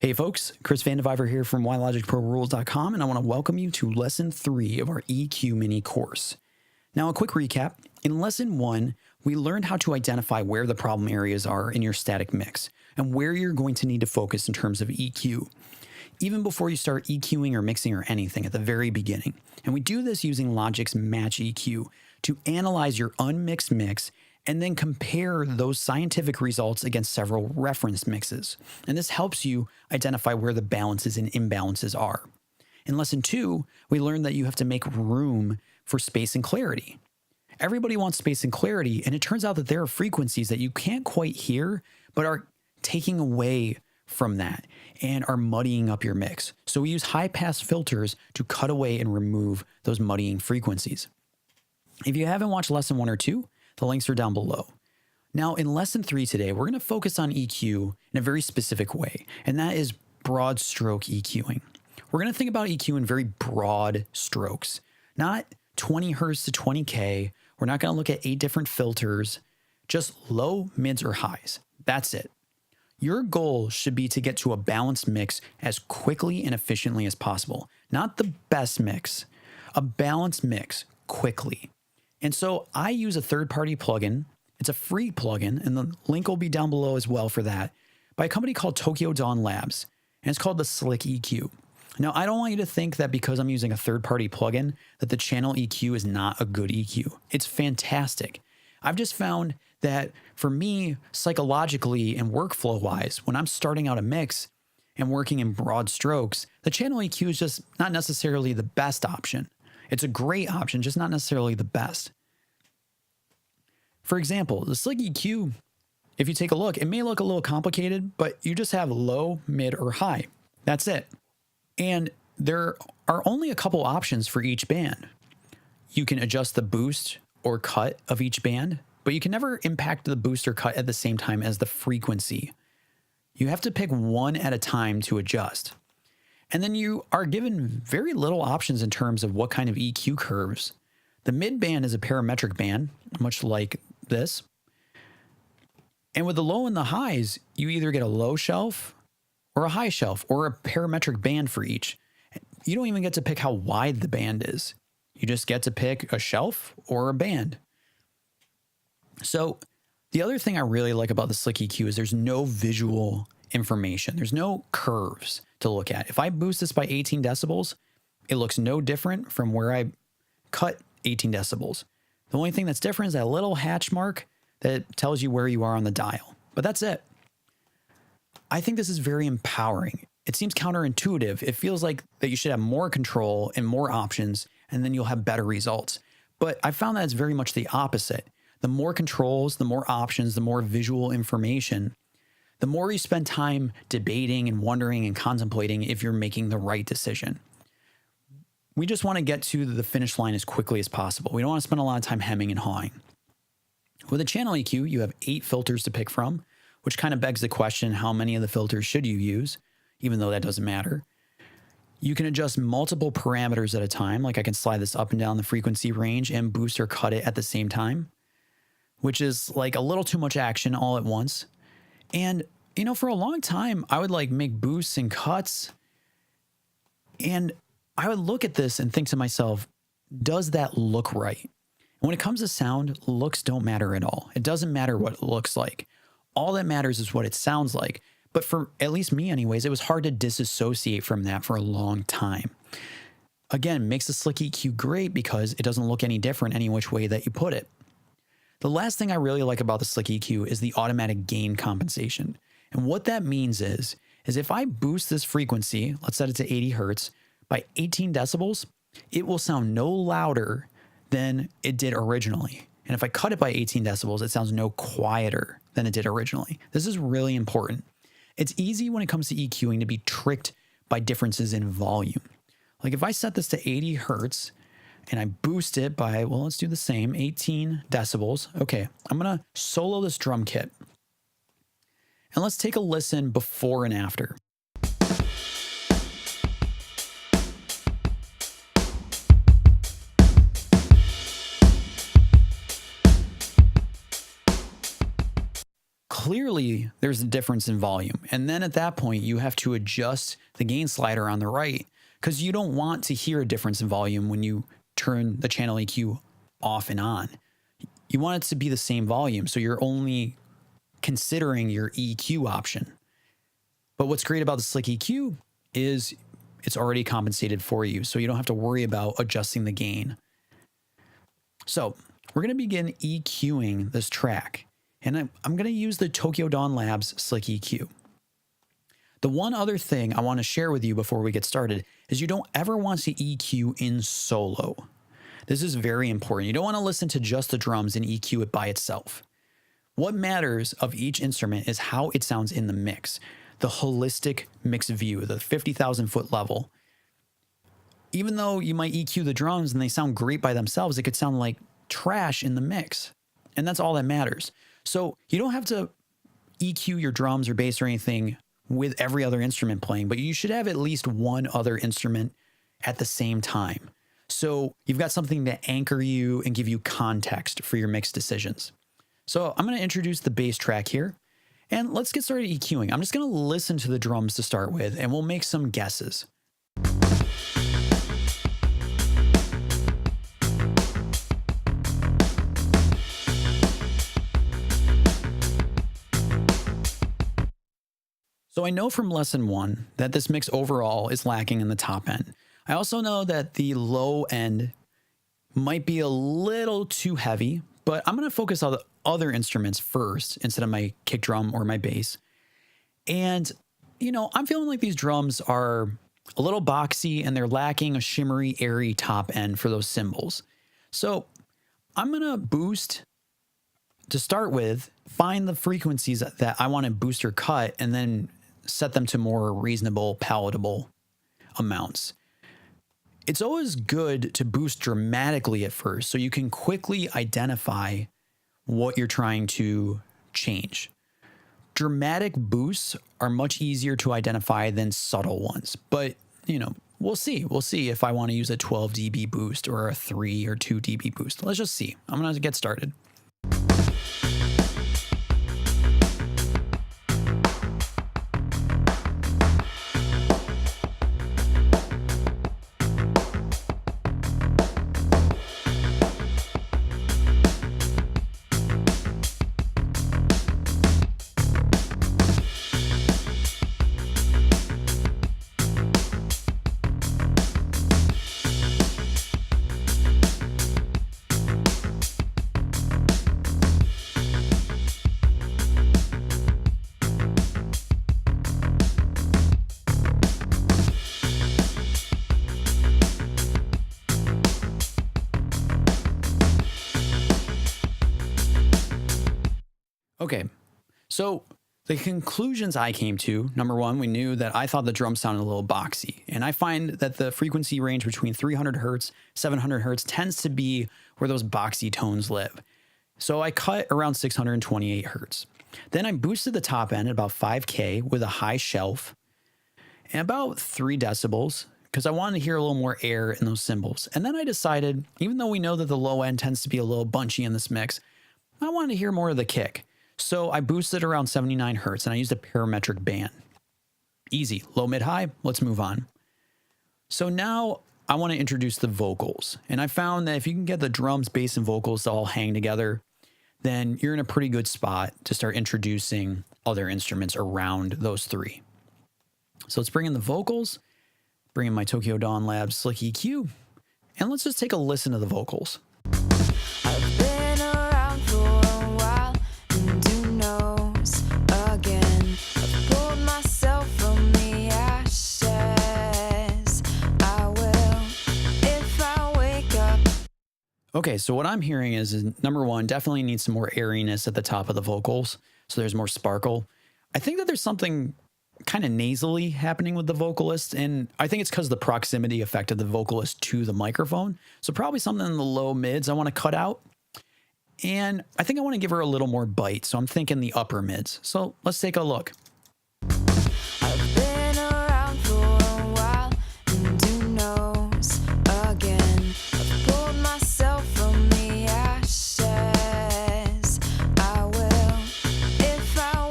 Hey folks, Chris Vandeviver here from WhyLogicProRules.com, and I want to welcome you to Lesson 3 of our EQ Mini-Course. Now, a quick recap. In Lesson 1, we learned how to identify where the problem areas are in your static mix and where you're going to need to focus in terms of EQ, even before you start EQing or mixing or anything at the very beginning. And we do this using Logic's Match EQ to analyze your unmixed mix and then compare those scientific results against several reference mixes. And this helps you identify where the balances and imbalances are. In Lesson 2, we learned that you have to make room for space and clarity. Everybody wants space and clarity, and it turns out that there are frequencies that you can't quite hear, but are taking away from that and are muddying up your mix. So we use high-pass filters to cut away and remove those muddying frequencies. If you haven't watched Lesson 1 or 2, the links are down below. Now, in Lesson 3 today, we're going to focus on EQ in a very specific way, and that is broad stroke EQing. We're going to think about EQ in very broad strokes, not 20 hertz to 20K. We're not going to look at 8 different filters, just low, mids, or highs. That's it. Your goal should be to get to a balanced mix as quickly and efficiently as possible. Not the best mix, a balanced mix quickly. And so I use a third-party plugin. It's a free plugin, and the link will be down below as well for that, by a company called Tokyo Dawn Labs, and it's called the Slick EQ. Now, I don't want you to think that because I'm using a third-party plugin that the channel EQ is not a good EQ. It's fantastic. I've just found that for me, psychologically and workflow-wise, when I'm starting out a mix and working in broad strokes, the channel EQ is just not necessarily the best option. It's a great option, just not necessarily the best. For example, the Slick EQ, if you take a look, it may look a little complicated, but you just have low, mid, or high. That's it. And there are only a couple options for each band. You can adjust the boost or cut of each band, but you can never impact the boost or cut at the same time as the frequency. You have to pick one at a time to adjust. And then you are given very little options in terms of what kind of EQ curves. The mid band is a parametric band, much like this. And with the low and the highs, you either get a low shelf or a high shelf or a parametric band for each. You don't even get to pick how wide the band is. You just get to pick a shelf or a band. So the other thing I really like about the Slick EQ is there's no visual information. There's no curves to look at. If I boost this by 18 decibels, it looks no different from where I cut 18 decibels. The only thing that's different is that little hatch mark that tells you where you are on the dial. But that's it. I think this is very empowering. It seems counterintuitive. It feels like that you should have more control and more options, and then you'll have better results. But I found that it's very much the opposite. The more controls, the more options, the more visual information, the more you spend time debating and wondering and contemplating if you're making the right decision. We just want to get to the finish line as quickly as possible. We don't want to spend a lot of time hemming and hawing. With a channel EQ, you have 8 filters to pick from, which kind of begs the question, how many of the filters should you use, even though that doesn't matter. You can adjust multiple parameters at a time, like I can slide this up and down the frequency range and boost or cut it at the same time, which is like a little too much action all at once. And, you know, for a long time, I would like make boosts and cuts, and I would look at this and think to myself, does that look right? And when it comes to sound, looks don't matter at all. It doesn't matter what it looks like. All that matters is what it sounds like. But for at least me anyways, it was hard to disassociate from that for a long time. Again, makes the Slick EQ great because it doesn't look any different any which way that you put it. The last thing I really like about the Slick EQ is the automatic gain compensation. And what that means is if I boost this frequency, let's set it to 80 hertz, by 18 decibels, it will sound no louder than it did originally. And if I cut it by 18 decibels, it sounds no quieter than it did originally. This is really important. It's easy when it comes to EQing to be tricked by differences in volume. Like if I set this to 80 hertz, and I boost it by, well, let's do the same, 18 decibels. Okay, I'm going to solo this drum kit. And let's take a listen before and after. clearly there's a difference in volume. And then at that point, you have to adjust the gain slider on the right because you don't want to hear a difference in volume when you turn the channel EQ off and on. You want it to be the same volume, so you're only considering your EQ option. But what's great about the Slick EQ is it's already compensated for you, so you don't have to worry about adjusting the gain. So we're going to begin EQing this track, and I'm going to use the Tokyo Dawn Labs Slick EQ. The one other thing I want to share with you before we get started is you don't ever want to EQ in solo. This is very important. You don't want to listen to just the drums and EQ it by itself. What matters of each instrument is how it sounds in the mix, the holistic mix view, the 50,000 foot level. Even though you might EQ the drums and they sound great by themselves, it could sound like trash in the mix. And that's all that matters. So you don't have to EQ your drums or bass or anything with every other instrument playing, but you should have at least one other instrument at the same time. So you've got something to anchor you and give you context for your mix decisions. So I'm going to introduce the bass track here, and let's get started EQing. I'm just going to listen to the drums to start with, and we'll make some guesses. So I know from lesson 1 that this mix overall is lacking in the top end. I also know that the low end might be a little too heavy, but I'm going to focus on the other instruments first instead of my kick drum or my bass. And, you know, I'm feeling like these drums are a little boxy and they're lacking a shimmery, airy top end for those cymbals. So I'm going to boost to start with, find the frequencies that I want to boost or cut, and then set them to more reasonable, palatable amounts. It's always good to boost dramatically at first so you can quickly identify what you're trying to change. Dramatic boosts are much easier to identify than subtle ones, but you know, we'll see. We'll see if I want to use a 12 dB boost or a 3 or 2 dB boost. Let's just see. I'm going to get started. Okay, so the conclusions I came to, number one, we knew that I thought the drum sounded a little boxy, and I find that the frequency range between 300 hertz, 700 hertz tends to be where those boxy tones live. So I cut around 628 hertz. Then I boosted the top end at about 5K with a high shelf and about 3 decibels because I wanted to hear a little more air in those cymbals. And then I decided, even though we know that the low end tends to be a little bunchy in this mix, I wanted to hear more of the kick. So I boosted around 79 hertz and I used a parametric band. Easy, low, mid, high, let's move on. So now I want to introduce the vocals. And I found that if you can get the drums, bass, and vocals to all hang together, then you're in a pretty good spot to start introducing other instruments around those three. So let's bring in the vocals, bring in my Tokyo Dawn Labs Slick EQ, and let's just take a listen to the vocals. I've been around for a while, and who knows again. I've pulled myself from the ashes. I will if I wake up. Okay, so what I'm hearing is number one, definitely needs some more airiness at the top of the vocals, so there's more sparkle. I think that there's something kind of nasally happening with the vocalist, and I think it's because of the proximity effect of the vocalist to the microphone. So probably something in the low mids I want to cut out. And I think I want to give her a little more bite, so I'm thinking the upper mids. So let's take a look. I've been around for a while, and who knows again. I've pulled myself from the ashes. I will if I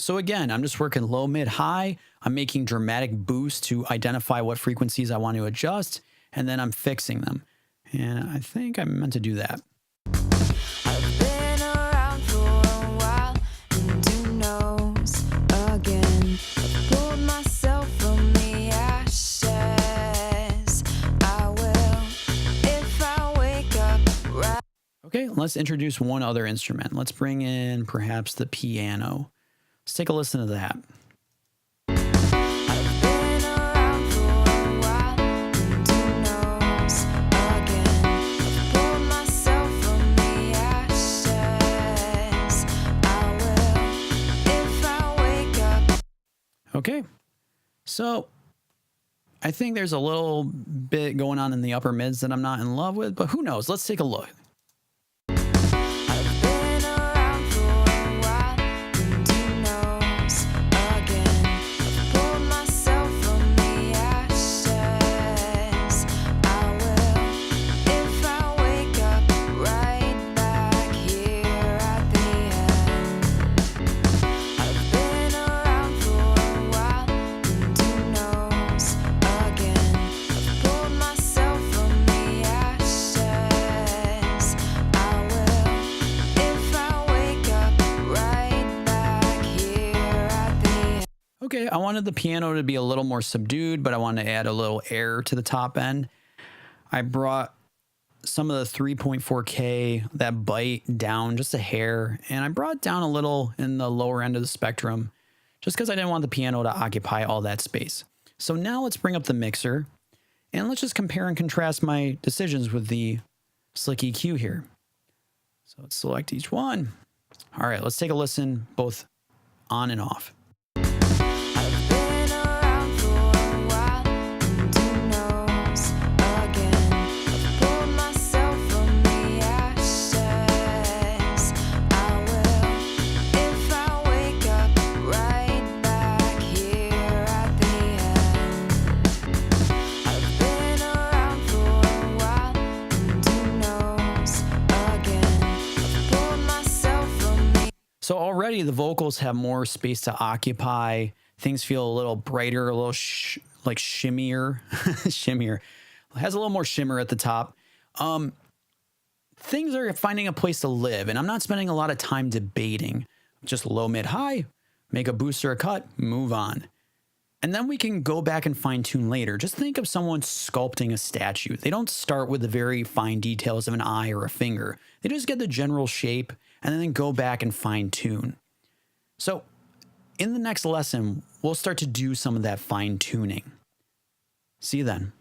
So again, I'm just working low, mid, high. I'm making dramatic boosts to identify what frequencies I want to adjust, and then I'm fixing them. And I think I meant to do that. I've been around for a while, and who knows again. I've pulled myself from the ashes. I will if I wake up right. Okay, let's introduce one other instrument. Let's bring in perhaps the piano. Let's take a listen to that. I've been around for a while, and who knows again. I've pulled myself from the ashes. I will if I wake up. Okay, so I think there's a little bit going on in the upper mids that I'm not in love with, but who knows? Let's take a look. I've been around for a while, and who knows again. I've pulled myself from the ashes. I will if I wake up right back here at the end. I've been around for a while, and who knows again. I've pulled myself from the ashes. I will if I wake up right back here at the end. Okay, I wanted the piano to be a little more subdued, but I wanted to add a little air to the top end. I brought some of the 3.4K, that bite down just a hair, and I brought down a little in the lower end of the spectrum just because I didn't want the piano to occupy all that space. So now let's bring up the mixer and let's just compare and contrast my decisions with the Slick EQ here. So let's select each one. All right, let's take a listen both on and off. I've been around for a while, and who knows again. I've pulled myself from the ashes. I will if I wake up right back here at the end. I've been around for a while, and who knows again. I've pulled myself from the So already the vocals have more space to occupy. Things feel a little brighter, a little like shimmier. Shimmier. It has a little more shimmer at the top. Things are finding a place to live, and I'm not spending a lot of time debating. Just low, mid, high, make a boost or a cut, move on. And then we can go back and fine tune later. Just think of someone sculpting a statue. They don't start with the very fine details of an eye or a finger. They just get the general shape and then go back and fine tune. So in the next lesson, we'll start to do some of that fine tuning. See you then.